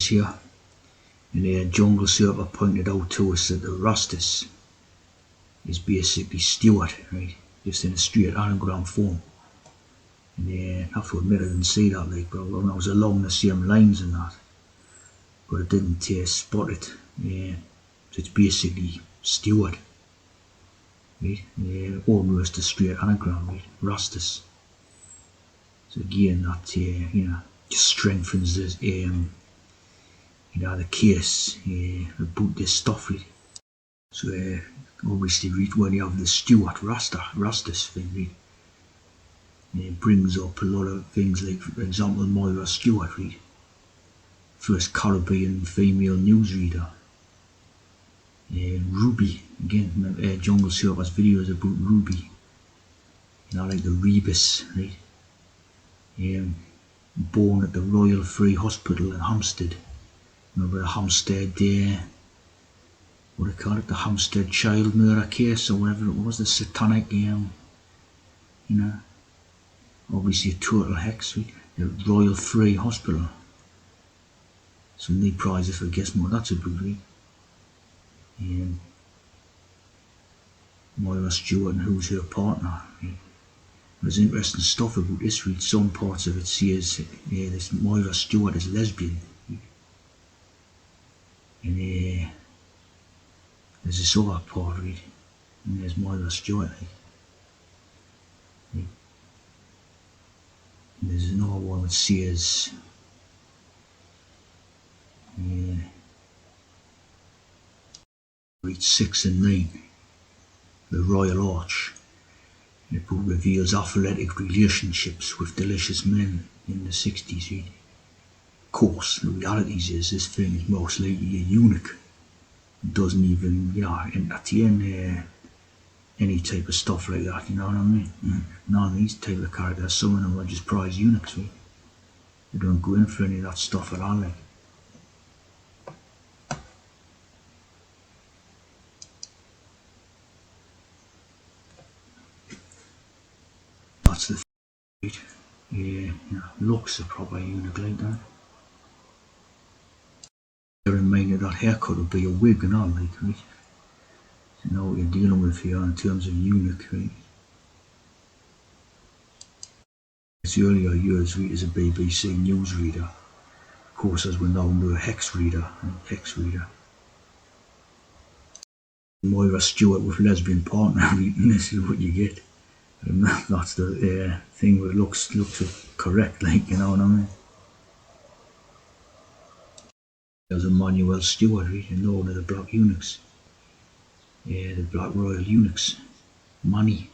here, and a jungle surfer pointed out to us that the Rastus is basically Stuart, right? Just in a straight anagram form. And I have to admit I didn't see that, like, but when I was along the same lines and that, but I didn't spot it. So it's basically Stuart, right? Almost a straight anagram, right? Rastus. So again, that just strengthens this, the case about this stuff, right? So obviously, right, when you have the Stuart Rastus thing, right, it brings up a lot of things, like for example Moira Stuart, right, first Caribbean female newsreader. Ruby, again, Jungle Surfer's videos about Ruby, like the Rebus, right, born at the Royal Free Hospital in Hampstead. Remember the Hampstead, what do they call it, the Hampstead child murder case or whatever it was, the satanic, obviously a total hex, right? The Royal Free Hospital. So need prizes for guessing what that's about, right? Moira Stuart and who's her partner, right? There's interesting stuff about this, right? Some parts of it says this Moira Stuart is lesbian, right? And there's this other part, right? And there's Moira Stuart, right? And there's another one that says read 6 and 9, the Royal Arch. The book reveals athletic relationships with delicious men in the 60s. Right? Of course, the reality is this thing is most likely a eunuch. It doesn't even, entertain any type of stuff like that, you know what I mean? None of these type of characters, some of them are just prize eunuchs, right? They don't go in for any of that stuff at all, like. That's the right? Looks a proper eunuch like that. Bear in mind that haircut would be a wig and all, like, right? You know what you're dealing with here in terms of eunuch, right? Its earlier years, right, as a BBC newsreader, of course, as we're known to a hex reader, Moira Stuart with lesbian partner reading this is what you get. And that's the thing where it looks correct, like, you know what I mean? There's Emmanuel Stuart, right, known as the Black Eunuchs. The Black Royal Eunuchs. Money.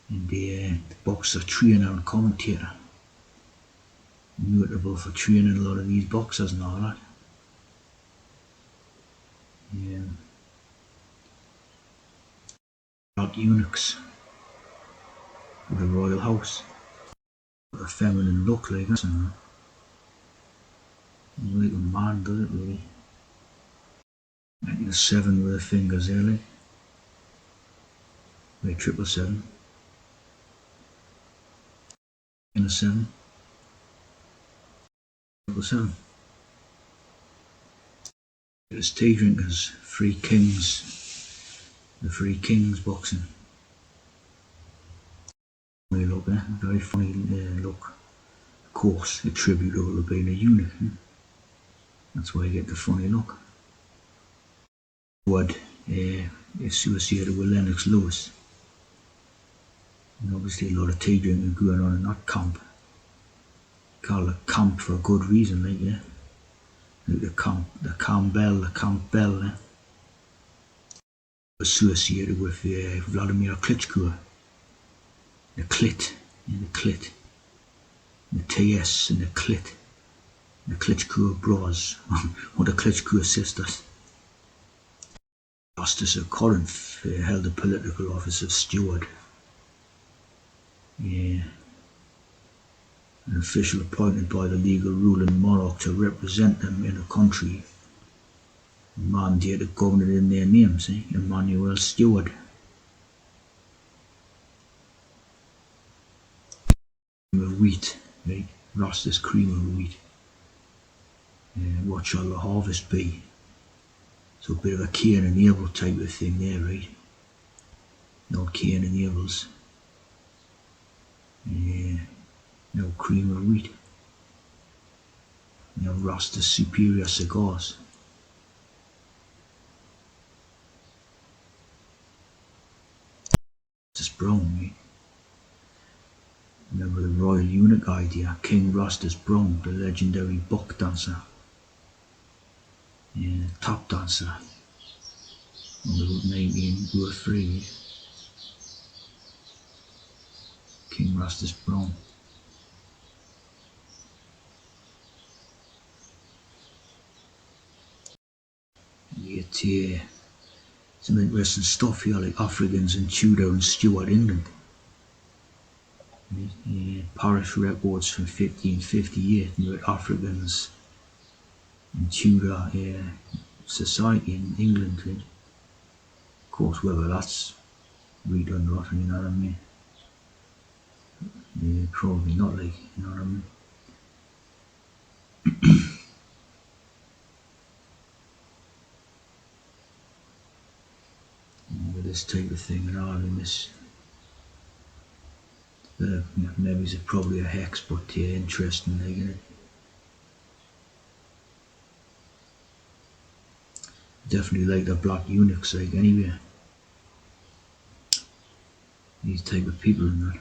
And the boxer trainer and commentator. Notable for training a lot of these boxers and all that. Black Eunuchs. With the Royal House. With a feminine look like that. Like a man does it, really. Like the 7 with the fingers there, like. Like 777. And a 7. 777. It's tea drinkers, Three Kings, the Three Kings boxing. Funny look, very funny look. Of course, attributable to being a eunuch. That's why you get the funny look. What is associated with Lennox Lewis. And obviously a lot of tea drinking going on in that camp. Call it camp for a good reason, like, yeah. Like the Campbell, associated with Vladimir Klitschko. The clit, the TS and the clit, the Klitschko bros, or the Klitschko sisters. Justice of Corinth held the political office of steward. An official appointed by the legal ruling monarch to represent them in a country, mandated governed in their names, Emmanuel Stuart. Cream of wheat, right? Roster's cream of wheat. what shall the harvest be? So a bit of a Cain and Abel type of thing there, right? No Cain and Abel's. Yeah. No cream of wheat. No Rasta Superior cigars. Just brown, right? Remember the Royal Eunuch idea, King Rustus Brown, the legendary buck dancer, tap dancer on the Route 19 Route 3, King Rustus Brown. Some interesting stuff here, like Africans in Tudor and Stuart England. Parish records from 1558 knew Africans in Tudor society in England. Right? Of course, whether that's redone or not, you know what I mean? Yeah, probably not, like, you know what I mean? With this type of thing and all in this. Maybe it's probably a hex, but yeah, interesting, like, innit? Definitely like the black eunuchs, like, anyway. These type of people and that.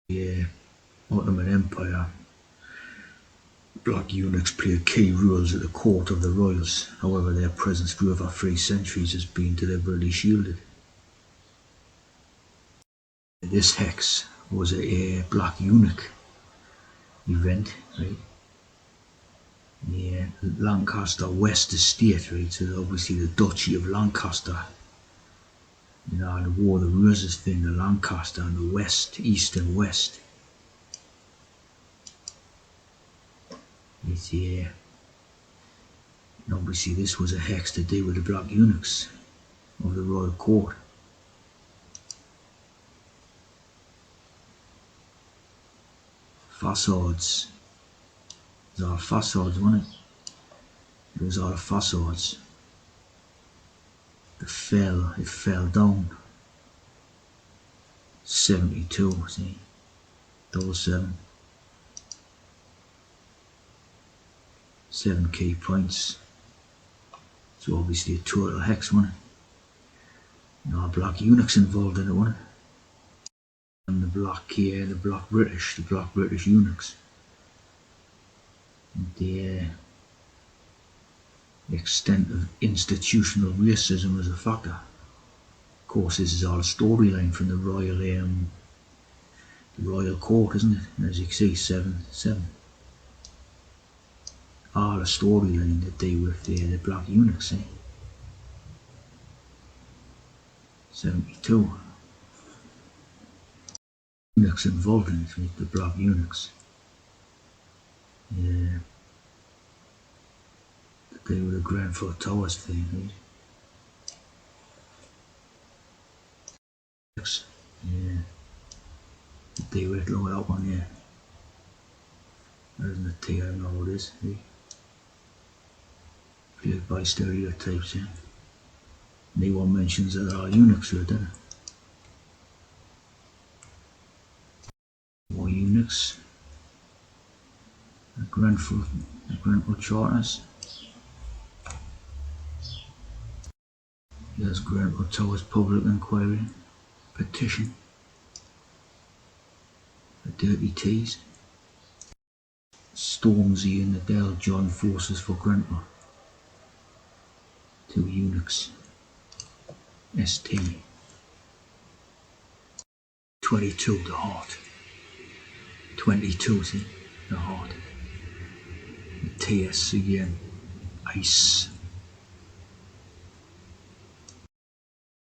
Yeah, Ottoman Empire. Black eunuchs played key roles at the court of the royals, however their presence for over 3 centuries has been deliberately shielded. This hex was a black eunuch event, right? Yeah, Lancaster West Estate, right? So obviously the Duchy of Lancaster. You know, the War of the Roses thing, the Lancaster and the West, East and West. It's, yeah. And obviously this was a hex to do with the black eunuchs of the royal court. Facades. It was all facades, wasn't it? It was all facades. It fell down. 72, see? Those 7 key points. So obviously a total hex, wasn't it? No black eunuchs involved in it, wasn't it? And the black British eunuchs. The extent of institutional racism as a factor. Of course, this is all a storyline from the royal court, isn't it? As you can see, 7. All a storyline that they with the black eunuchs, eh? 72. Eunuchs involved in it, right? The black eunuchs. Yeah. They were the Grenfell Towers thing, right? Yeah. They were look at that one, yeah. That isn't a T, I don't know what it is, right? Played by stereotypes, yeah. Anyone mentions that there are eunuchs here, doesn't it? More eunuchs. The Grenfell Charters. Here's Grenfell Towers Public Inquiry Petition. The Dirty Teas. Stormzy and Adele join forces for Grenfell. 2 eunuchs. ST. 22, the heart. 22, see? The heart. The TS again. Ice.